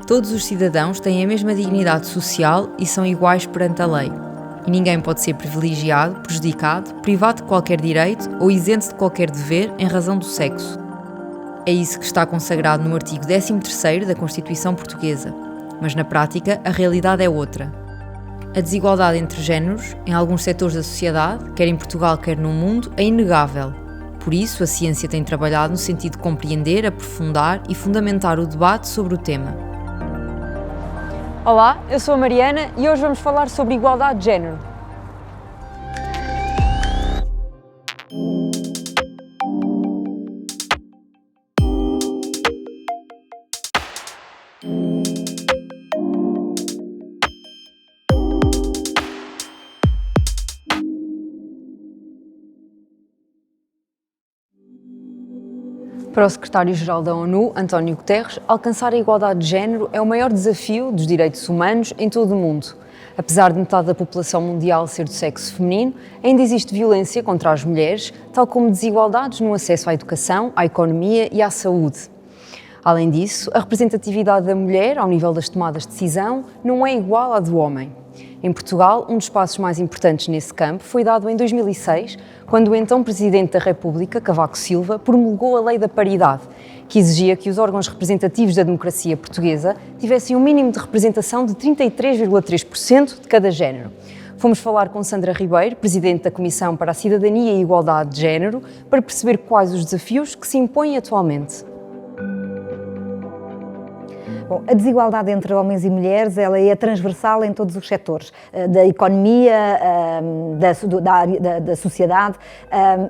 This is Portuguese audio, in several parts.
Todos os cidadãos têm a mesma dignidade social e são iguais perante a lei. E ninguém pode ser privilegiado, prejudicado, privado de qualquer direito ou isento de qualquer dever em razão do sexo. É isso que está consagrado no artigo 13º da Constituição Portuguesa. Mas na prática, a realidade é outra. A desigualdade entre géneros, em alguns setores da sociedade, quer em Portugal, quer no mundo, é inegável. Por isso, a ciência tem trabalhado no sentido de compreender, aprofundar e fundamentar o debate sobre o tema. Olá, eu sou a Mariana e hoje vamos falar sobre igualdade de género. Para o secretário-geral da ONU, António Guterres, alcançar a igualdade de género é o maior desafio dos direitos humanos em todo o mundo. Apesar de metade da população mundial ser do sexo feminino, ainda existe violência contra as mulheres, tal como desigualdades no acesso à educação, à economia e à saúde. Além disso, a representatividade da mulher, ao nível das tomadas de decisão, não é igual à do homem. Em Portugal, um dos passos mais importantes nesse campo foi dado em 2006, quando o então Presidente da República, Cavaco Silva, promulgou a Lei da Paridade, que exigia que os órgãos representativos da democracia portuguesa tivessem um mínimo de representação de 33,3% de cada género. Fomos falar com Sandra Ribeiro, Presidente da Comissão para a Cidadania e Igualdade de Género, para perceber quais os desafios que se impõem atualmente. Bom, a desigualdade entre homens e mulheres ela é transversal em todos os setores, da economia, da sociedade,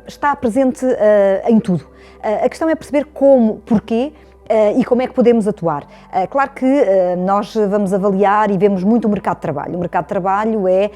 está presente em tudo. A questão é perceber como, porquê e como é que podemos atuar. Claro que nós vamos avaliar e vemos muito o mercado de trabalho. O mercado de trabalho é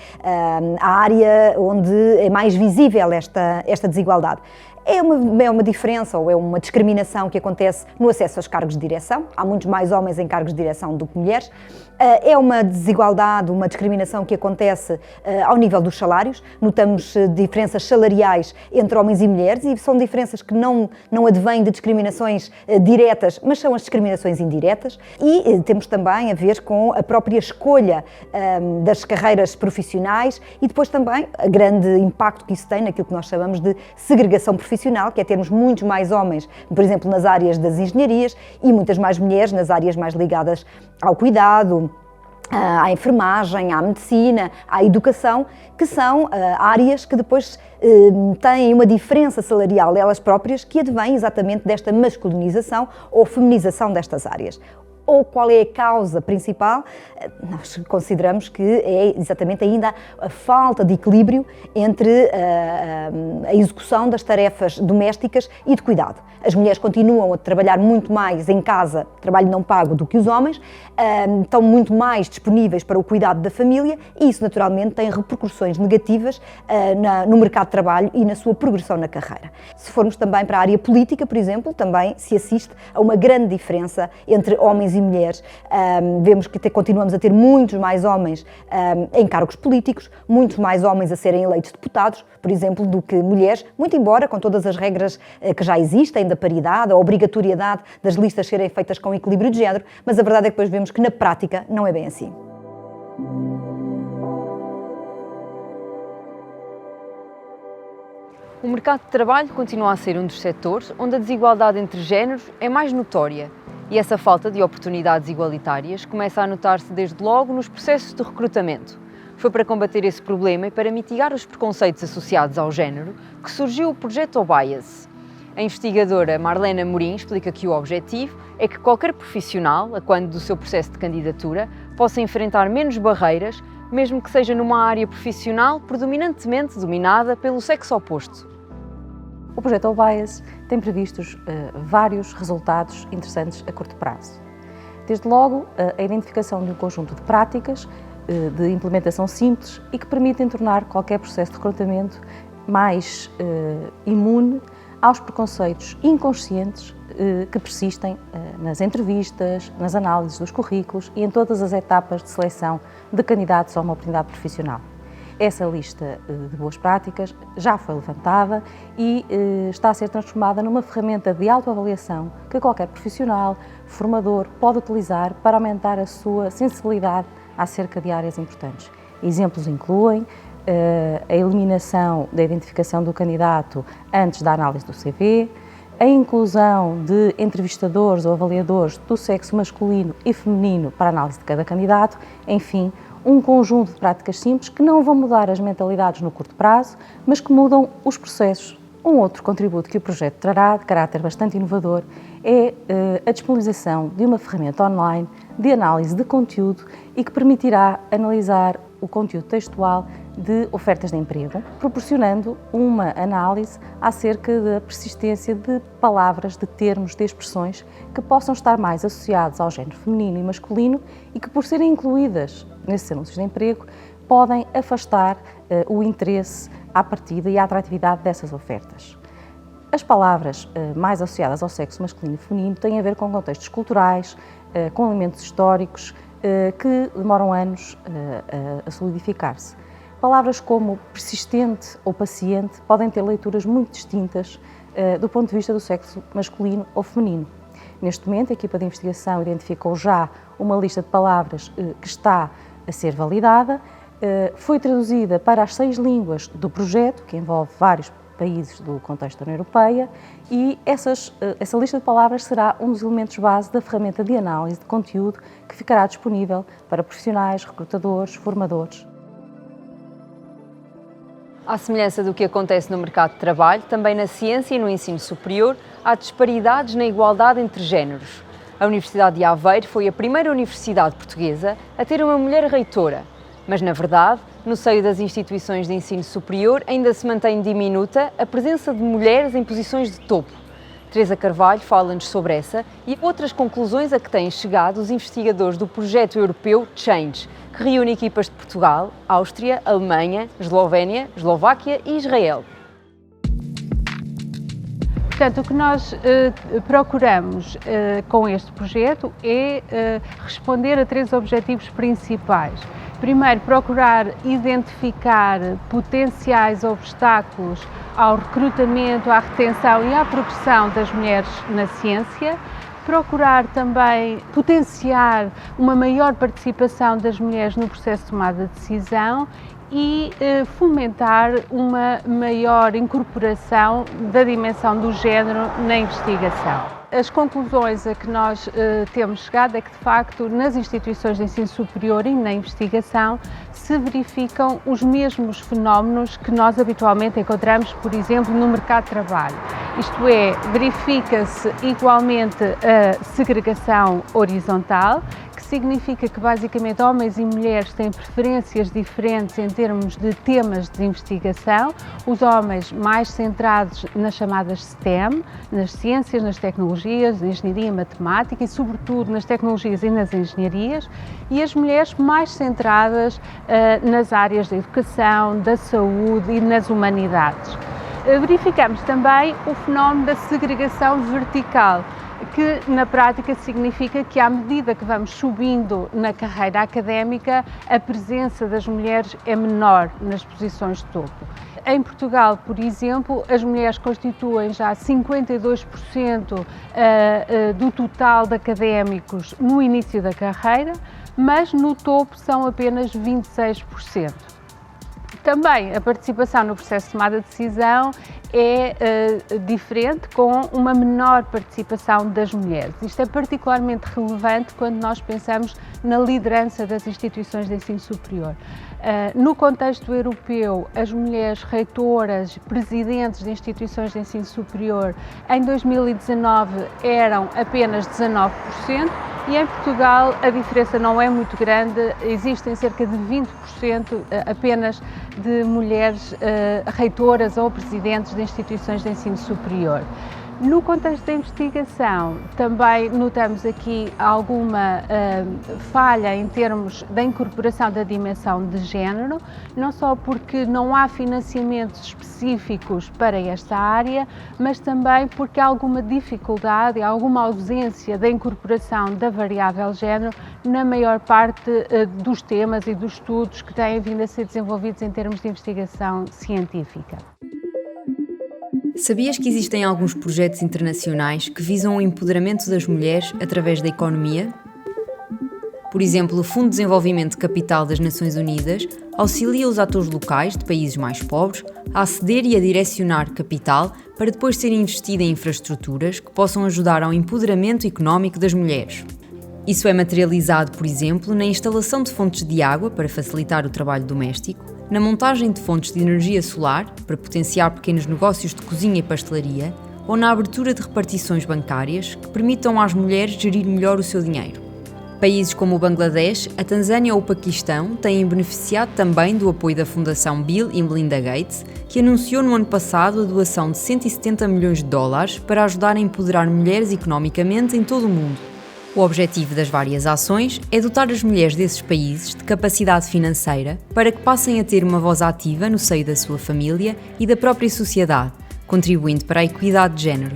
a área onde é mais visível esta desigualdade. É uma diferença ou é uma discriminação que acontece no acesso aos cargos de direção. Há muitos mais homens em cargos de direção do que mulheres. É uma desigualdade, uma discriminação que acontece ao nível dos salários. Notamos diferenças salariais entre homens e mulheres e são diferenças que não advêm de discriminações diretas, mas são as discriminações indiretas. E temos também a ver com a própria escolha das carreiras profissionais e depois também o grande impacto que isso tem naquilo que nós chamamos de segregação profissional, que é termos muitos mais homens, por exemplo, nas áreas das engenharias e muitas mais mulheres nas áreas mais ligadas ao cuidado, à enfermagem, à medicina, à educação, que são áreas que depois têm uma diferença salarial elas próprias que advém exatamente desta masculinização ou feminização destas áreas. Ou qual é a causa principal? Nós consideramos que é exatamente ainda a falta de equilíbrio entre a execução das tarefas domésticas e de cuidado. As mulheres continuam a trabalhar muito mais em casa, trabalho não pago, do que os homens, estão muito mais disponíveis para o cuidado da família e isso naturalmente tem repercussões negativas no mercado de trabalho e na sua progressão na carreira. Se formos também para a área política, por exemplo, também se assiste a uma grande diferença entre homens e mulheres. Vemos que continuamos a ter muitos mais homens em cargos políticos, muitos mais homens a serem eleitos deputados, por exemplo, do que mulheres, muito embora com todas as regras que já existem da paridade, a obrigatoriedade das listas serem feitas com equilíbrio de género, mas a verdade é que depois vemos que na prática não é bem assim. O mercado de trabalho continua a ser um dos setores onde a desigualdade entre géneros é mais notória. E essa falta de oportunidades igualitárias começa a notar-se desde logo nos processos de recrutamento. Foi para combater esse problema e para mitigar os preconceitos associados ao género que surgiu o projeto OBias. A investigadora Marlene Amorim explica que o objetivo é que qualquer profissional, a quando do seu processo de candidatura, possa enfrentar menos barreiras, mesmo que seja numa área profissional predominantemente dominada pelo sexo oposto. O projeto OBias tem previstos vários resultados interessantes a curto prazo. Desde logo, a identificação de um conjunto de práticas de implementação simples e que permitem tornar qualquer processo de recrutamento mais imune aos preconceitos inconscientes que persistem nas entrevistas, nas análises dos currículos e em todas as etapas de seleção de candidatos a uma oportunidade profissional. Essa lista de boas práticas já foi levantada e está a ser transformada numa ferramenta de autoavaliação que qualquer profissional, formador, pode utilizar para aumentar a sua sensibilidade acerca de áreas importantes. Exemplos incluem a eliminação da identificação do candidato antes da análise do CV, a inclusão de entrevistadores ou avaliadores do sexo masculino e feminino para a análise de cada candidato, enfim, um conjunto de práticas simples que não vão mudar as mentalidades no curto prazo, mas que mudam os processos. Um outro contributo que o projeto trará, de caráter bastante inovador, é a disponibilização de uma ferramenta online de análise de conteúdo e que permitirá analisar o conteúdo textual de ofertas de emprego, proporcionando uma análise acerca da persistência de palavras, de termos, de expressões que possam estar mais associados ao género feminino e masculino e que, por serem incluídas nesses anúncios de emprego, podem afastar o interesse à partida e a atratividade dessas ofertas. As palavras mais associadas ao sexo masculino e feminino têm a ver com contextos culturais, com elementos históricos que demoram anos a solidificar-se. Palavras como persistente ou paciente podem ter leituras muito distintas do ponto de vista do sexo masculino ou feminino. Neste momento, a equipa de investigação identificou já uma lista de palavras que está a ser validada, foi traduzida para as 6 línguas do projeto, que envolve vários países do contexto da União Europeia, e essa lista de palavras será um dos elementos base da ferramenta de análise de conteúdo que ficará disponível para profissionais, recrutadores, formadores. À semelhança do que acontece no mercado de trabalho, também na ciência e no ensino superior, há disparidades na igualdade entre géneros. A Universidade de Aveiro foi a primeira universidade portuguesa a ter uma mulher reitora, mas, na verdade, no seio das instituições de ensino superior ainda se mantém diminuta a presença de mulheres em posições de topo. Teresa Carvalho fala-nos sobre essa e outras conclusões a que têm chegado os investigadores do projeto europeu Change, que reúne equipas de Portugal, Áustria, Alemanha, Eslovénia, Eslováquia e Israel. Portanto, o que nós procuramos com este projeto é responder a 3 objetivos principais. Primeiro, procurar identificar potenciais obstáculos ao recrutamento, à retenção e à progressão das mulheres na ciência. Procurar também potenciar uma maior participação das mulheres no processo de tomada de decisão e fomentar uma maior incorporação da dimensão do género na investigação. As conclusões a que nós temos chegado é que, de facto, nas instituições de ensino superior e na investigação se verificam os mesmos fenómenos que nós habitualmente encontramos, por exemplo, no mercado de trabalho. Isto é, verifica-se igualmente a segregação horizontal, que significa que basicamente homens e mulheres têm preferências diferentes em termos de temas de investigação, os homens mais centrados nas chamadas STEM, nas ciências, nas tecnologias, na engenharia e matemática e sobretudo nas tecnologias e nas engenharias, e as mulheres mais centradas nas áreas da educação, da saúde e nas humanidades. Verificamos também o fenómeno da segregação vertical, que na prática significa que à medida que vamos subindo na carreira académica, a presença das mulheres é menor nas posições de topo. Em Portugal, por exemplo, as mulheres constituem já 52% do total de académicos no início da carreira, mas no topo são apenas 26%. Também a participação no processo de tomada de decisão é diferente, com uma menor participação das mulheres. Isto é particularmente relevante quando nós pensamos na liderança das instituições de ensino superior. No contexto europeu, as mulheres reitoras, presidentes de instituições de ensino superior, em 2019 eram apenas 19%, e em Portugal a diferença não é muito grande, existem cerca de 20% apenas de mulheres reitoras ou presidentes de instituições de ensino superior. No contexto da investigação, também notamos aqui alguma falha em termos da incorporação da dimensão de género, não só porque não há financiamentos específicos para esta área, mas também porque há alguma dificuldade e alguma ausência da incorporação da variável género na maior parte dos temas e dos estudos que têm vindo a ser desenvolvidos em termos de investigação científica. Sabias que existem alguns projetos internacionais que visam o empoderamento das mulheres através da economia? Por exemplo, o Fundo de Desenvolvimento de Capital das Nações Unidas auxilia os atores locais de países mais pobres a aceder e a direcionar capital para depois ser investido em infraestruturas que possam ajudar ao empoderamento económico das mulheres. Isso é materializado, por exemplo, na instalação de fontes de água para facilitar o trabalho doméstico, na montagem de fontes de energia solar para potenciar pequenos negócios de cozinha e pastelaria ou na abertura de repartições bancárias que permitam às mulheres gerir melhor o seu dinheiro. Países como o Bangladesh, a Tanzânia ou o Paquistão têm beneficiado também do apoio da Fundação Bill e Melinda Gates, que anunciou no ano passado a doação de 170 milhões de dólares para ajudar a empoderar mulheres economicamente em todo o mundo. O objetivo das várias ações é dotar as mulheres desses países de capacidade financeira para que passem a ter uma voz ativa no seio da sua família e da própria sociedade, contribuindo para a equidade de género.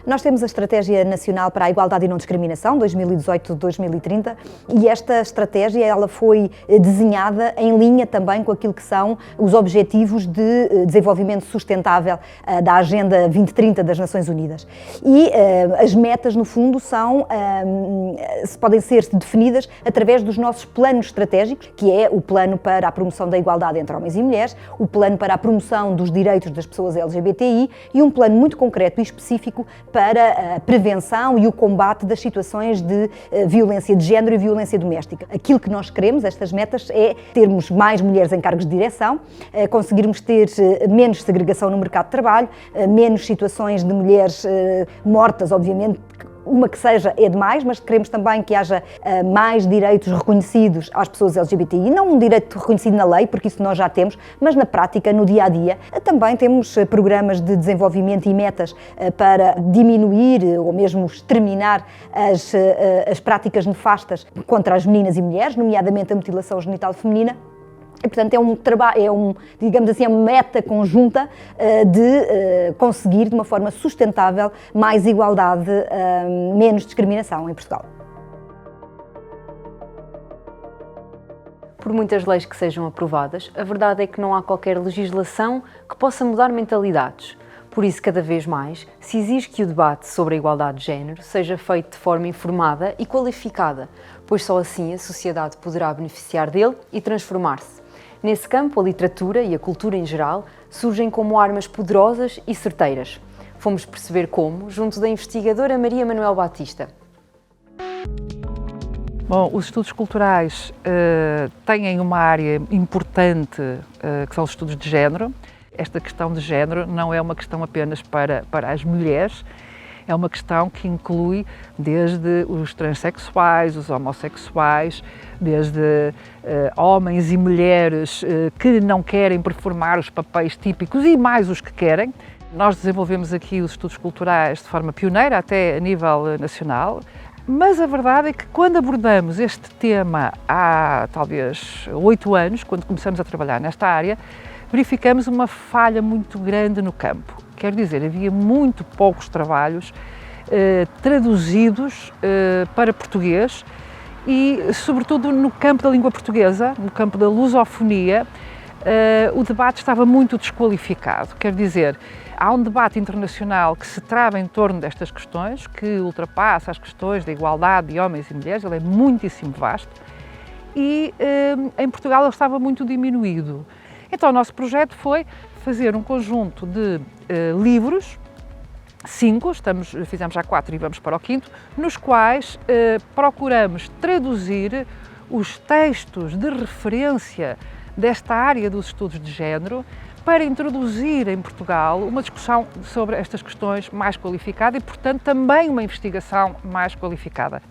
Nós temos a Estratégia Nacional para a Igualdade e Não Discriminação, 2018-2030, e esta estratégia ela foi desenhada em linha também com aquilo que são os Objetivos de Desenvolvimento Sustentável da Agenda 2030 das Nações Unidas. E as metas, no fundo, podem ser definidas através dos nossos planos estratégicos, que é o Plano para a Promoção da Igualdade entre Homens e Mulheres, o Plano para a Promoção dos Direitos das Pessoas LGBTI e um plano muito concreto e específico para a prevenção e o combate das situações de violência de género e violência doméstica. Aquilo que nós queremos, estas metas, é termos mais mulheres em cargos de direção, conseguirmos ter menos segregação no mercado de trabalho, menos situações de mulheres mortas, obviamente. Uma que seja é demais, mas queremos também que haja mais direitos reconhecidos às pessoas LGBTI, não um direito reconhecido na lei, porque isso nós já temos, mas na prática, no dia-a-dia. Também temos programas de desenvolvimento e metas para diminuir ou mesmo exterminar as práticas nefastas contra as meninas e mulheres, nomeadamente a mutilação genital feminina. E, portanto, digamos assim, uma meta conjunta de conseguir, de uma forma sustentável, mais igualdade, menos discriminação em Portugal. Por muitas leis que sejam aprovadas, a verdade é que não há qualquer legislação que possa mudar mentalidades. Por isso, cada vez mais, se exige que o debate sobre a igualdade de género seja feito de forma informada e qualificada, pois só assim a sociedade poderá beneficiar dele e transformar-se. Nesse campo, a literatura e a cultura em geral surgem como armas poderosas e certeiras. Fomos perceber como, junto da investigadora Maria Manuel Batista. Bom, os estudos culturais têm uma área importante, que são os estudos de género. Esta questão de género não é uma questão apenas para as mulheres, é uma questão que inclui desde os transexuais, os homossexuais, desde homens e mulheres que não querem performar os papéis típicos e mais os que querem. Nós desenvolvemos aqui os estudos culturais de forma pioneira, até a nível nacional, mas a verdade é que quando abordamos este tema há talvez 8 anos, quando começamos a trabalhar nesta área, verificamos uma falha muito grande no campo. Quer dizer, havia muito poucos trabalhos traduzidos para português e, sobretudo, no campo da língua portuguesa, no campo da lusofonia, o debate estava muito desqualificado. Quer dizer, há um debate internacional que se trava em torno destas questões, que ultrapassa as questões da igualdade de homens e mulheres, ele é muitíssimo vasto, e em Portugal ele estava muito diminuído. Então o nosso projeto foi fazer um conjunto de livros, 5, fizemos já 4 e vamos para o 5º, nos quais procuramos traduzir os textos de referência desta área dos estudos de género para introduzir em Portugal uma discussão sobre estas questões mais qualificada e, portanto, também uma investigação mais qualificada.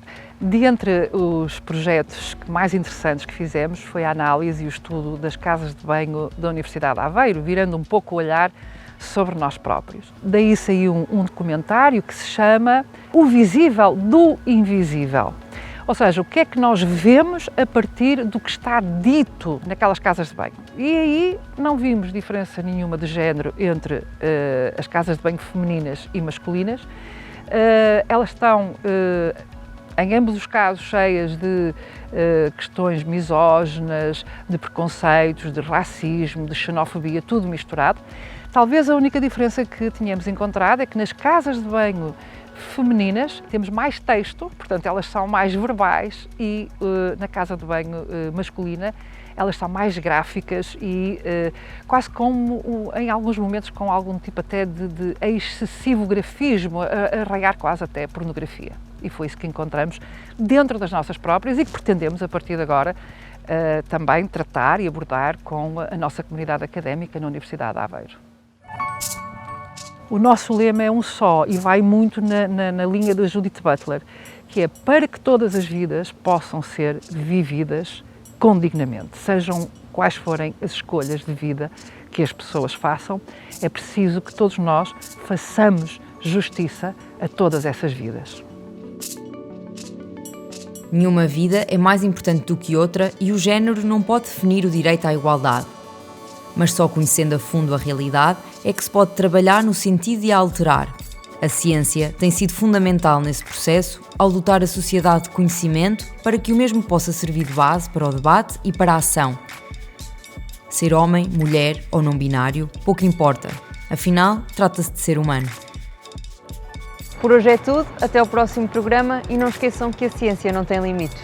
Dentre os projetos mais interessantes que fizemos foi a análise e o estudo das casas de banho da Universidade de Aveiro, virando um pouco o olhar sobre nós próprios. Daí saiu um documentário que se chama O Visível do Invisível. Ou seja, o que é que nós vemos a partir do que está dito naquelas casas de banho. E aí não vimos diferença nenhuma de género entre as casas de banho femininas e masculinas. Elas estão, em ambos os casos, cheias de questões misóginas, de preconceitos, de racismo, de xenofobia, tudo misturado. Talvez a única diferença que tínhamos encontrado é que nas casas de banho femininas temos mais texto, portanto elas são mais verbais, e na casa de banho masculina elas são mais gráficas e quase como, em alguns momentos, com algum tipo até de excessivo grafismo, a raiar quase até pornografia. E foi isso que encontramos dentro das nossas próprias e que pretendemos, a partir de agora, também tratar e abordar com a nossa comunidade académica na Universidade de Aveiro. O nosso lema é um só e vai muito na linha da Judith Butler, que é para que todas as vidas possam ser vividas condignamente. Sejam quais forem as escolhas de vida que as pessoas façam, é preciso que todos nós façamos justiça a todas essas vidas. Nenhuma vida é mais importante do que outra e o género não pode definir o direito à igualdade. Mas só conhecendo a fundo a realidade é que se pode trabalhar no sentido de a alterar. A ciência tem sido fundamental nesse processo ao dotar a sociedade de conhecimento para que o mesmo possa servir de base para o debate e para a ação. Ser homem, mulher ou não binário, pouco importa. Afinal, trata-se de ser humano. Por hoje é tudo, até ao próximo programa e não esqueçam que a ciência não tem limites.